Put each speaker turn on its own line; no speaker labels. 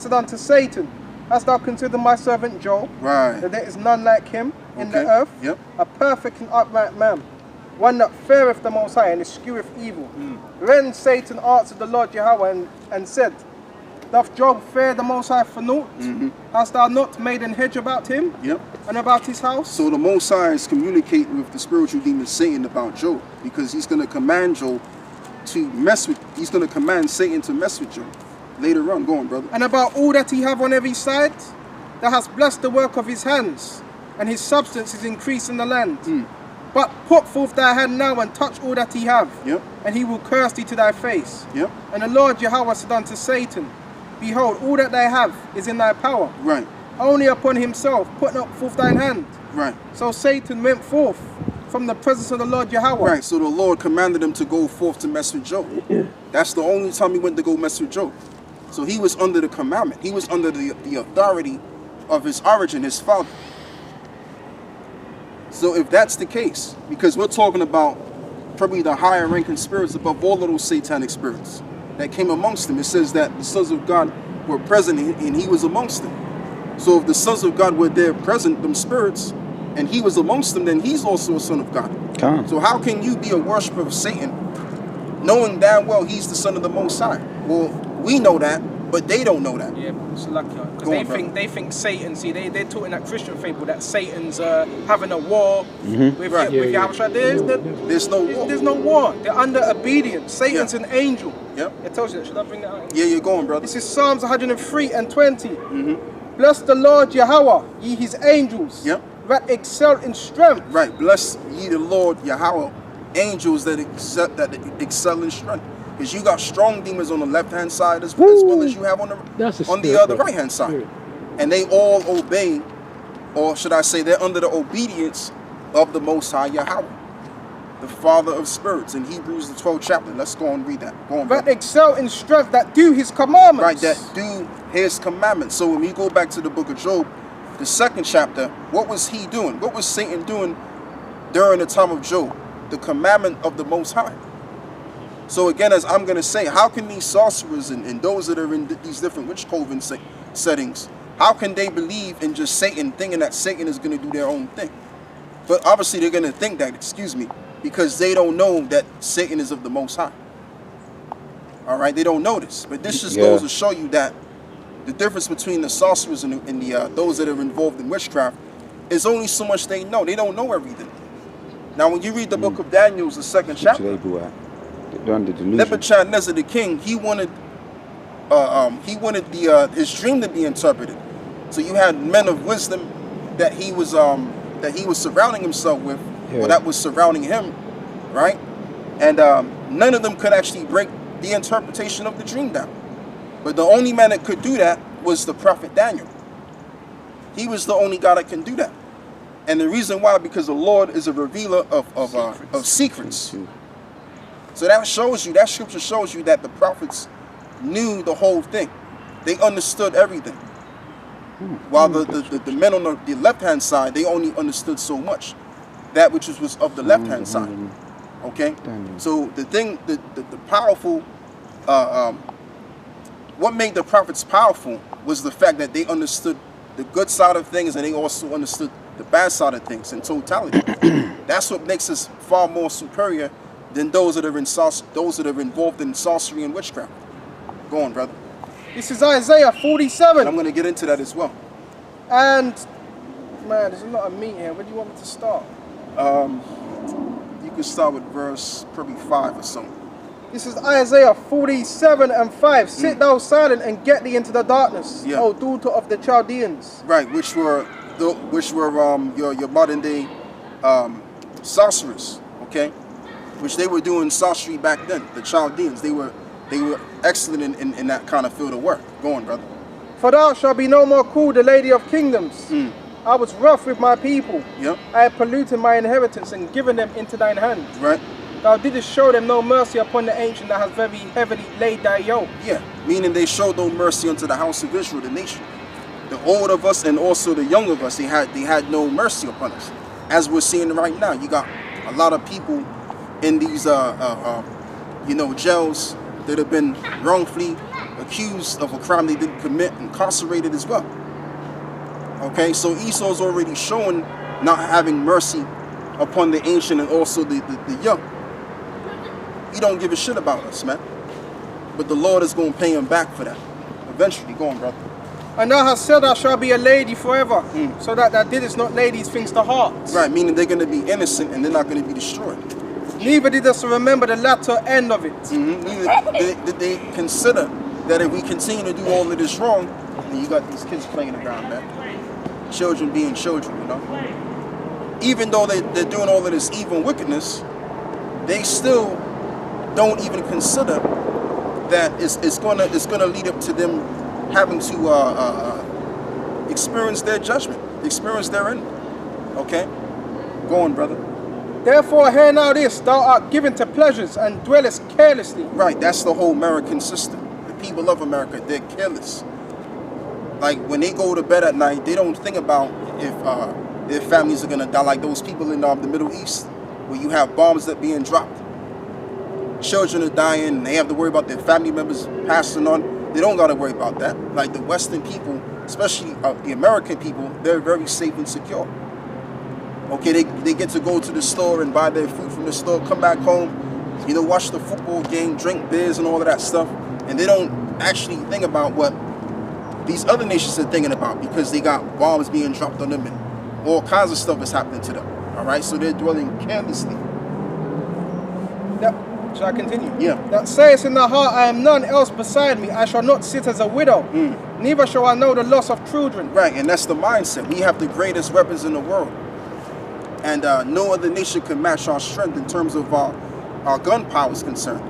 said unto Satan, hast thou considered my servant Job,
Right.
that there is none like him in the
Okay.
earth,
Yep.
a perfect and upright man, one that feareth the Most High and escheweth evil. Then Satan answered the Lord Yahawah and said, doth Job fear the Most High for naught? Hast thou not made an hedge about him
Yep.
and about his house?
So the Most High is communicating with the spiritual demon Satan about Job, because he's going to command Job to mess with, he's going to command Satan to mess with Job. Later on, go on, brother.
And about all that he have on every side, that has blessed the work of his hands, and his substance is increased in the land. But put forth thy hand now and touch all that he have,
Yep.
and he will curse thee to thy face.
Yep.
And the Lord Yahawah said unto Satan, behold, all that thou have is in thy power.
Right.
Only upon himself put not forth thine hand.
Right.
So Satan went forth from the presence of the Lord Yahawah.
Right. So the Lord commanded him to go forth to mess with Job. That's the only time he went to go mess with Job. So he was under the commandment. He was under the authority of his origin, his father. So if that's the case, because we're talking about probably the higher ranking spirits above all of those satanic spirits that came amongst them, it says that the sons of God were present and he was amongst them. So if the sons of God were there present, them spirits, and he was amongst them, then he's also a son of God. So how can you be a worshiper of Satan knowing damn well he's the son of the Most High? Well, we know that, but they don't know that.
Yeah, it's lucky.
Go on,
Because they think Satan, see, they're taught in that Christian fable that Satan's having a war with Yahawah.
There's no war.
There's no war. They're under obedience. Satan's an angel.
Yep.
It tells you that. Should I bring that out?
Yeah, you're going, brother.
This is Psalms 103 and 20. Bless the Lord Yahawah, ye his angels,
Yep.
that excel in strength.
Right. Bless ye the Lord Yahawah, angels that excel in strength. Because you got strong demons on the left-hand side as well as you have on the other right-hand side. And they all obey, or should I say they're under the obedience of the Most High Yahawah, the Father of spirits, in Hebrews the 12th chapter. Let's go and read that. Go on,
That
brother.
excel in strength, that do his commandments.
Right, that do his commandments. So when we go back to the book of Job, the 2nd chapter, what was he doing? What was Satan doing during the time of Job? The commandment of the Most High. So again, as I'm going to say, how can these sorcerers and those that are in these different witch coven settings, how can they believe in just Satan, thinking that Satan is going to do their own thing? But obviously they're going to think that, because they don't know that Satan is of the Most High. All right, they don't know this. But this just goes to show you that the difference between the sorcerers and those that are involved in witchcraft is only so much they know. They don't know everything. Now, when you read the book of Daniel, the 2nd chapter, Nebuchadnezzar the king, he wanted his dream to be interpreted. So you had men of wisdom that he was surrounding himself with, or that was surrounding him, right? And none of them could actually break the interpretation of the dream down. But the only man that could do that was the prophet Daniel. He was the only guy that can do that. And the reason why, because the Lord is a revealer of secrets. So that shows you, that scripture shows you that the prophets knew the whole thing. They understood everything. While the men on the left-hand side, they only understood so much. That which was of the left-hand side. Okay? So the thing, the powerful, what made the prophets powerful was the fact that they understood the good side of things, and they also understood the bad side of things in totality. That's what makes us far more superior than those that are involved in sorcery and witchcraft. Go on, brother.
This is Isaiah 47.
And I'm going to get into that as well.
And man, there's a lot of meat here. Where do you want me to start?
You can start with verse probably 5 or something.
This is Isaiah 47 and 5. Sit thou silent and get thee into the darkness, O daughter of the Chaldeans.
Right, which were your modern day sorcerers, okay? Which they were doing sorcery back then. The Chaldeans, they were excellent in that kind of field of work. Go on, brother.
For thou shalt be no more called the Lady of Kingdoms. I was rough with my people. I had polluted my inheritance and given them into thine hand.
Right.
Thou didst show them no mercy upon the ancient that has very heavily laid thy yoke.
Yeah, meaning they showed no mercy unto the house of Israel, the nation. The old of us and also the young of us, they had no mercy upon us. As we're seeing right now, you got a lot of people in these jails that have been wrongfully accused of a crime they didn't commit, incarcerated as well. Okay, so Esau's already showing not having mercy upon the ancient and also the young. He don't give a shit about us, man. But the Lord is going to pay him back for that. Eventually. Go on, brother.
And thou hast said, I shall be a lady forever, so that thou didst not lay these things to heart.
Right, meaning they're going to be innocent and they're not going to be destroyed.
Neither didst remember the latter end of it.
Neither did they consider that if we continue to do all of this wrong, then you got these kids playing around, man. Children being children, you know. Even though they're doing all of this evil and wickedness, they still don't even consider that it's gonna lead up to them having to experience their judgment, experience their end. Okay? Go on, brother.
Therefore, hear now this, thou art given to pleasures and dwellest carelessly.
Right, that's the whole American system. The people of America, they're careless. Like, when they go to bed at night, they don't think about if their families are gonna die, like those people in the Middle East, where you have bombs that being dropped. Children are dying, and they have to worry about their family members passing on. They don't got to worry about that. Like the Western people, especially the American people, they're very safe and secure. Okay, they get to go to the store and buy their food from the store, come back home, you know, watch the football game, drink beers and all of that stuff. And they don't actually think about what these other nations are thinking about, because they got bombs being dropped on them and all kinds of stuff is happening to them. All right, so they're dwelling carelessly.
Yep. Shall I continue?
Yeah.
That sayest in the heart, I am none else beside me. I shall not sit as a widow. Neither shall I know the loss of children.
Right, and that's the mindset. We have the greatest weapons in the world. And no other nation can match our strength in terms of our gun power is concerned.